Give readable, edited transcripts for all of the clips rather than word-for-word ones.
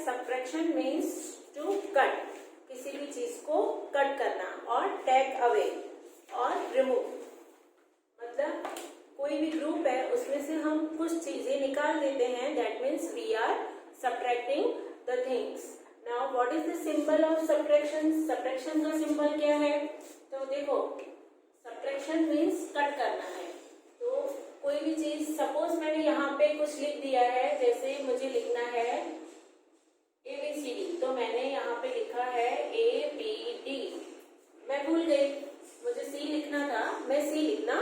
Subtraction means to cut, किसी भी चीज को कट करना, और टेक अवे और रिमूव, मतलब कोई भी ग्रुप है उसमें से हम कुछ चीजें निकाल देते हैं, that means we are subtracting the things. Now what is the symbol of subtraction? Subtraction का सिंबल क्या है? तो देखो, सब्ट्रैक्शन मीन्स कट करना है। तो कोई भी चीज, सपोज मैंने यहाँ पे कुछ लिख दिया है, जैसे मुझे लिखना है ABCD, तो मैंने यहाँ पे लिखा है ABD, मैं भूल गई, मुझे C लिखना था, मैं C लिखना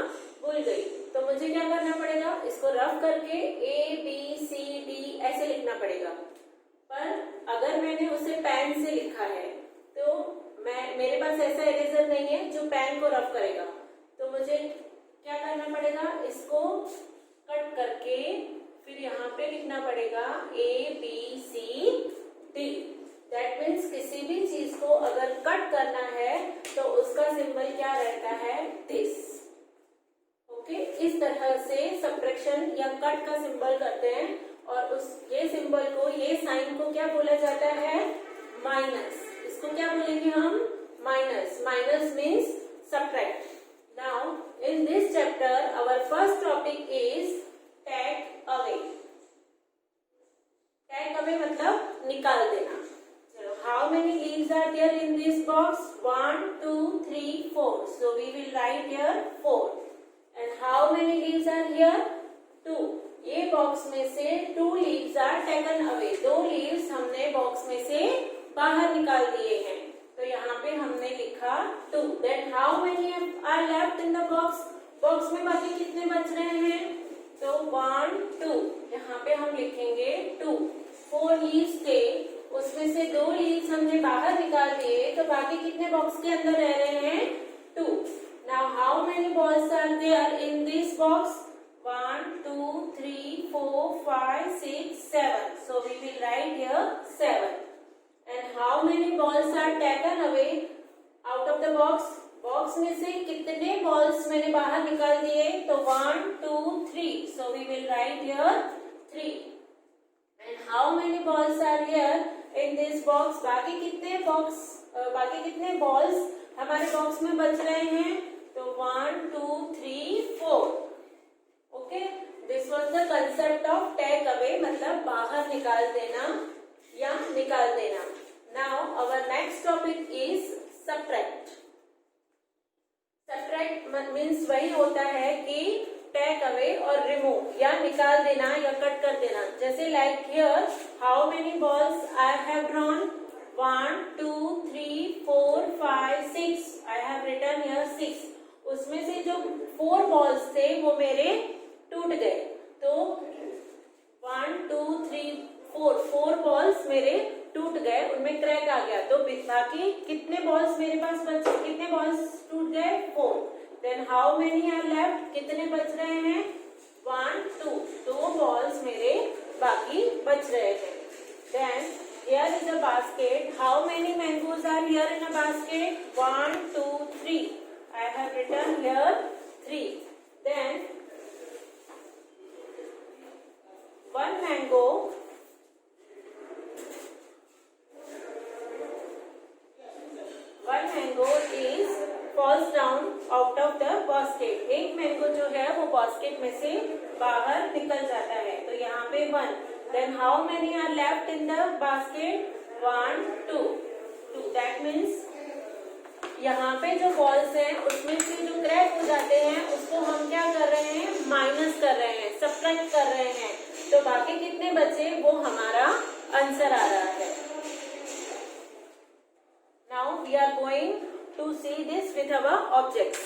भूल गई, तो मुझे क्या करना पड़ेगा, इसको रफ करके ABCD ऐसे लिखना पड़ेगा। पर अगर मैंने उसे पेन से लिखा है तो मेरे पास ऐसा इरेजर नहीं है जो पेन को रफ करेगा, तो मुझे क्या करना पड़ेगा, इसको कट करके फिर यहाँ पे लिखना पड़ेगा ABCD। दैट मीन्स किसी भी चीज को अगर कट करना है तो उसका सिंबल क्या रहता है, दिस। ओके, इस तरह से सब्ट्रैक्शन या कट का सिंबल करते हैं, और ये सिंबल को, ये साइन को क्या बोला जाता है, माइनस। इसको क्या बोलेंगे हम, minus. Minus means subtract. Now in this chapter our first topic is take away. Take away मतलब निकाल देना। चलो, how many leaves are there in this box? 1 2 3 4, so we will write here 4. and how many leaves are here? 2. ये box में से 2 leaves are taken away, 2 leaves हमने box में से बाहर निकाल दिए हैं, तो यहाँ पे हमने लिखा 2. Then how many are left in the box? Box में बाकी कितने बच रहे हैं? तो 1 2, यहाँ पे हम लिखेंगे 2. 4 लीव्स थे, उसमें से 2 लीव्स हमने बाहर निकाल दिए, तो बाकी कितने बॉक्स के अंदर रह रहे हैं? 2. Now how many balls are there in this box? 1 2 3 4 5 6 7, so we will write here 7. and how many balls are taken away out of the box? Box में से कितने बॉल्स मैंने बाहर निकाल दिए? तो 1 2 3, so we will write here 3. and how many balls are here in this box? बाकी कितने बॉल्स हमारे बॉक्स में बच रहे हैं? तो 1 2 3 4. Okay, this was the concept of take away, मतलब बाहर निकाल देना या निकाल देना। Now our next topic is subtract. Subtract means वही होता है कि टेक अवे और रिमूव, या निकाल देना या कट कर देना। जैसे like here, how many balls I have drawn? 1 2 3 4 5 6, I have written here 6। उसमें से जो 4 बॉल्स थे वो मेरे टूट गए, तो 1 2 3 4 बॉल्स मेरे टूट गए, उनमें क्रैक आ गया, तो बाकी कितने बॉल्स मेरे पास बचे? कितने बॉल्स टूट गए? 4. Then how many are left? कितने बच रहे हैं? 1 2, 2 बॉल्स मेरे बाकी बच रहे हैं। Then here is a basket, how many mangoes are here in a basket? 1 2 3, I have written here 3. Then 1 mango is falls down out of the basket. एक मैंगो जो है वो बास्केट में से बाहर निकल जाता है, तो यहाँ पे 1. Then how many are left in the basket? 1 2 2. That means यहाँ पे जो बॉल्स हैं उसमें से जो क्रैक हो जाते हैं उसको हम क्या कर रहे हैं? माइनस कर रहे हैं, सब्ट्रैक्ट कर रहे हैं, तो बाकी कितने बचे वो हमारा आंसर आ रहा है। Now we are going to see this with our objects.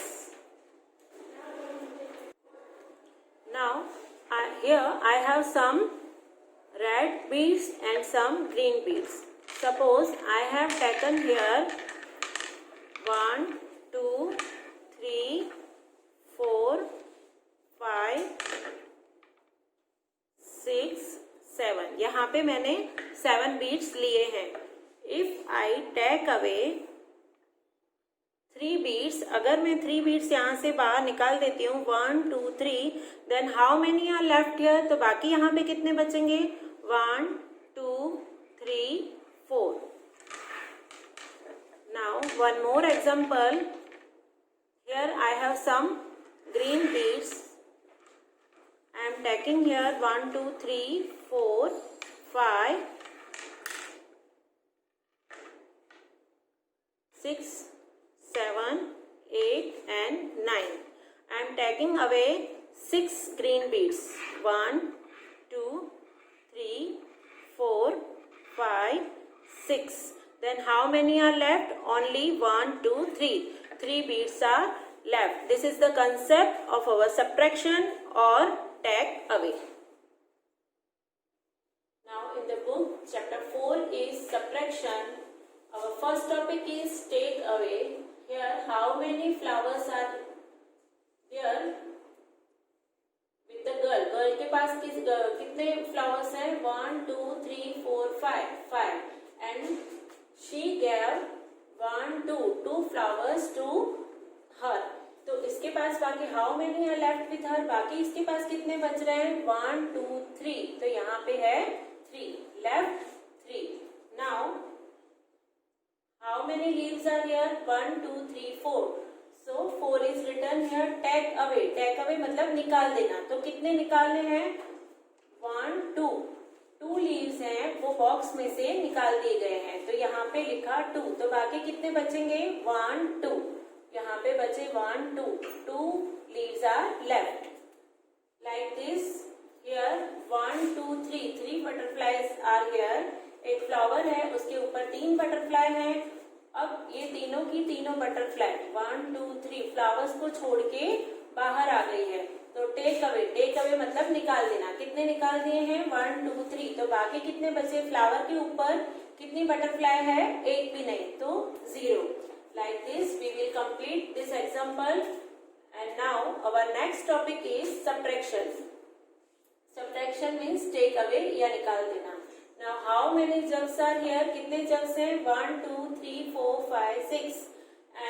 Now here I have some red beads and some green beads. Suppose I have taken here 1 2 3 4 5 6 7, यहाँ पे मैंने 7 बीड्स लिए हैं। If I take away 3 beads, अगर मैं 3 beads यहाँ से बाहर निकाल देती हूँ 1 2 3, then how many are left here? तो बाकी यहाँ पे कितने बचेंगे? 1 2 3, 4. Now one more example. Here I have some green beads. I am taking here 1, 2, 3, 4, 5, 6, 7, 8 and 9. I am taking away 6 green beads. 1, 2, 3, 4, 5, 6. Then how many are left? Only 1, 2, 3. 3 beads are left. This is the concept of our subtraction or take away. Now in the book chapter 4 is subtraction. Our first topic is take away. Here how many flowers are there with the girl? Girl के पास कितने flowers हैं? 1, 2, 3, 4, 5. 5. And she gave 1, 2 flowers to her. तो इसके पास बाकी how many are left with her? बाकी इसके पास कितने बच रहे हैं? 1, 2, 3. तो यहाँ पे है 3. Left 3. Now how many leaves are here? 1, 2, 3, 4. So 4 is written here. Take away. Take away मतलब निकाल देना. तो कितने निकालने हैं? 1, 2. 2 लीव्स हैं वो बॉक्स में से निकाल दिए गए हैं. तो यहाँ पे लिखा 2. तो बाकी कितने बचेंगे? 1, 2. यहाँ पे बचे 1, 2. 2 leaves are left. Like this. Here 1, 2, 3. 3 butterflies are here. एक फ्लावर है उसके ऊपर 3 बटरफ्लाई हैं. अब ये तीनों की तीनों बटरफ्लाई 1, 2, 3 फ्लावर्स को छोड़ के बाहर आ गई है. तो टेक अवे. टेक अवे मतलब निकाल देना. कितने निकाल दिए हैं? 1, 2, 3. तो बाकी कितने बचे? फ्लावर के ऊपर कितनी बटरफ्लाई है? एक भी नहीं. तो 0. Like this we will complete this example. And now our next topic is subtraction. Subtraction means take away या निकाल देना. Now how many jugs are here? कितने jugs हैं? 1, 2, 3, 4, 5, 6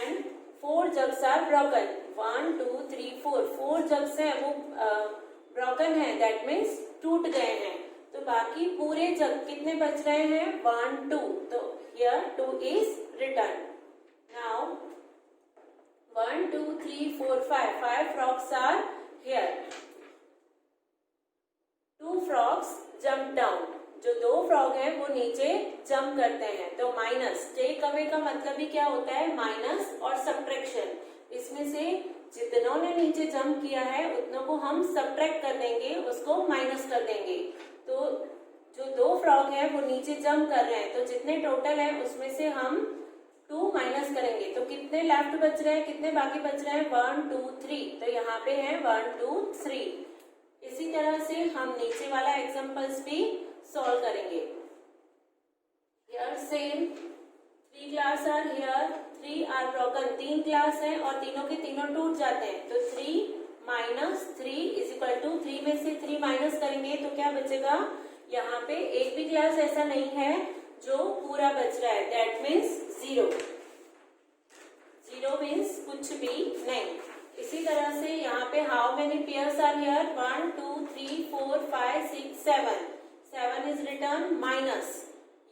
and 4 jugs are broken. 1, 2, 3, 4. 4 jugs हैं वो broken है. That means टूट गए हैं. तो बाकी पूरे जग कितने बच रहे हैं? 1, 2. तो here 2 is written. Now 1, 2, 3, 4, 5. 5 frogs are here. 2 frogs jump down. जो 2 फ्रॉग है वो नीचे जंप करते हैं. तो माइनस. टेक अवे का मतलब ही क्या होता है? माइनस और सब्ट्रैक्शन. इसमें से जितनों ने नीचे जंप किया है उतनों को हम सब्ट्रैक्ट कर देंगे, उसको माइनस कर देंगे. तो जो 2 फ्रॉग है वो नीचे जंप कर रहे हैं. तो जितने टोटल है उसमें से हम 2 माइनस करेंगे. तो कितने लेफ्ट बच रहे हैं? कितने बाकी बच रहे हैं? 1, 2, 3. तो यहाँ पे है 1, 2, 3. इसी तरह से हम नीचे वाला एग्जांपल्स भी सॉल्व करेंगे. Here same 3 glass are here. 3 are broken. 3 glass हैं और तीनों के तीनों टूट जाते हैं. तो 3 माइनस 3 इज इक्वल टू 3 में से 3 माइनस करेंगे तो क्या बचेगा? यहाँ पे एक भी ग्लास ऐसा नहीं है जो पूरा बच रहा है. That means 0. 0 मीन्स कुछ भी नहीं. इसी तरह से यहाँ पे how many pairs are here? 1, 2, 3, 4, 5, 6, 7. 7 is return minus.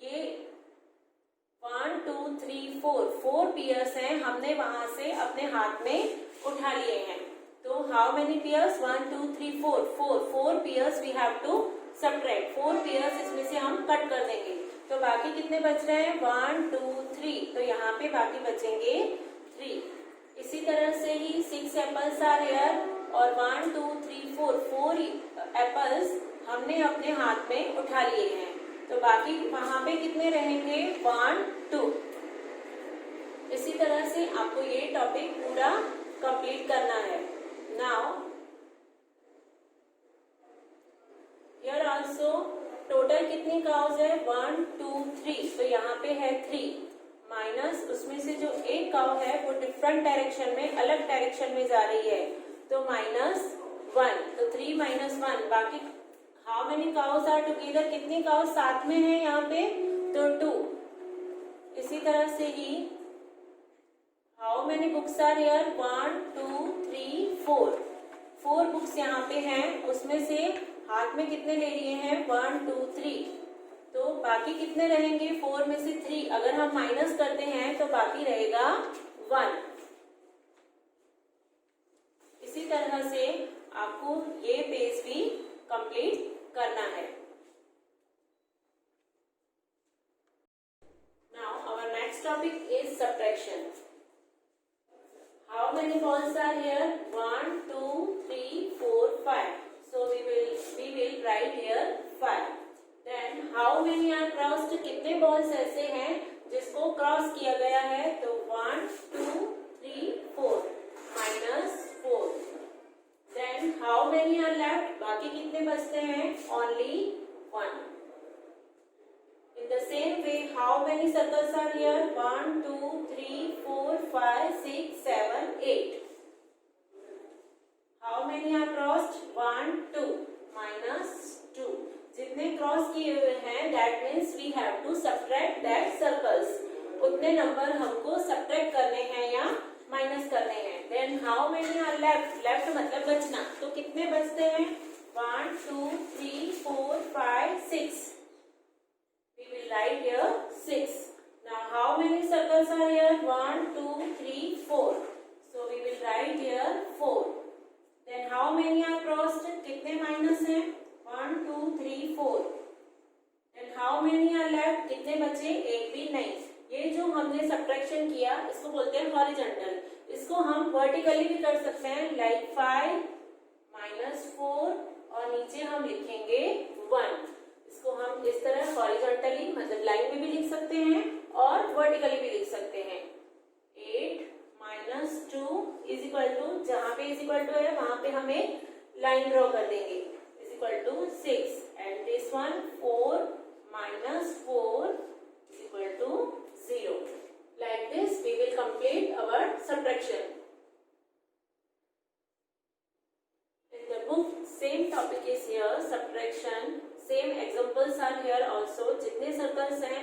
ये 1, 2, 3, 4. 4 पेयर्स हैं. हमने वहां से अपने हाथ में उठा लिए हैं. तो how many pairs? 1, 2, 3, 4. 4 pairs we have to subtract. 4 pairs इसमें से हम कट कर देंगे. तो बाकी कितने बच रहे हैं? 1, 2, 3. तो यहाँ पे बाकी बचेंगे 3. इसी तरह से ही 6 एप्पल्स आर हियर और 1, 2, 3, 4 एप्पल्स हमने अपने हाथ में उठा लिए हैं. तो बाकी वहां पे कितने रहेंगे? 1, 2. इसी तरह से आपको ये टॉपिक पूरा कंप्लीट करना है. नाउ हियर आल्सो टोटल कितनी काउज है? 1, 2, 3. तो यहाँ पे है 3 माइनस उसमें से जो एक काउ है वो डिफरेंट डायरेक्शन में, अलग डायरेक्शन में जा रही है. तो -1. तो 3 - 1. बाकी how many cows are together? कितनी काउस साथ में है यहाँ पे? तो 2. इसी तरह से ही how many books are here? 1, 2, 3, 4. 4 books यहाँ पे हैं. उसमें से हाथ में कितने ले लिए हैं? 1, 2, 3. तो बाकी कितने रहेंगे? 4 में से 3 अगर हम माइनस करते हैं तो बाकी रहेगा 1। इसी तरह से आपको ये पेज भी कंप्लीट करना है। Now our next topic is subtraction. How many balls are here? 1, 2, 3, 4, 5. So we will write here 5. Then how many are crossed? कितने balls ऐसे हैं जिसको क्रॉस किया गया है? तो 1, 2, 3, 4 minus 4. Then how many are left? बाकी कितने बचते हैं? Only 1. In the same way, how many circles are here? 1, 2, 3, 4, 5, 6, 7, 8. How many are crossed? 1, 2 minus 2. जितने क्रॉस किए हुए हैं that means we have to subtract that circles. उतने नंबर हमको subtract करने हैं या माइनस करने हैं। Then how many are left? Left मतलब बचना। तो कितने बचते हैं? 1, 2, 3, 4, 5, 6. We will write here 6. Now how many circles are here? 1, 2, 3, 4. So we will write here 4. Then how many are crossed? कितने माइनस हैं? 1, 2, 3, 4. Then how many are left? कितने बचे? एक भी नहीं। ये जो हमने सब्ट्रैक्शन किया इसको बोलते हैं हॉरिजॉन्टल। इसको हम वर्टिकली भी कर सकते हैं लाइक 5 minus 4 और नीचे हम लिखेंगे 1। इसको हम इस तरह हॉरिजॉन्टली मतलब लाइन में भी लिख सकते हैं और वर्टिकली भी लिख सकते हैं। 8 minus 2 इज इक्वल टू, जहां पे इज इक्वल टू है वहां पे हमें लाइन ड्रॉ कर देंगे, is equal to 6 and this one 4 minus 4 is equal to 0. Like this we will complete our subtraction. In the book same topic is here, subtraction. Same examples are here also. जितने circles हैं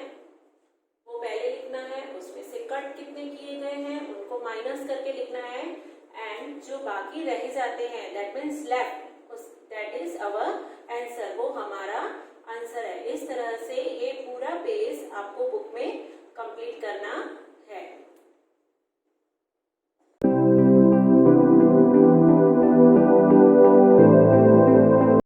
वो पहले लिखना है, उसमें से cut कितने किए गए हैं उनको माइनस करके लिखना है एंड जो बाकी रह जाते हैं that means left, that is our answer, वो हमारा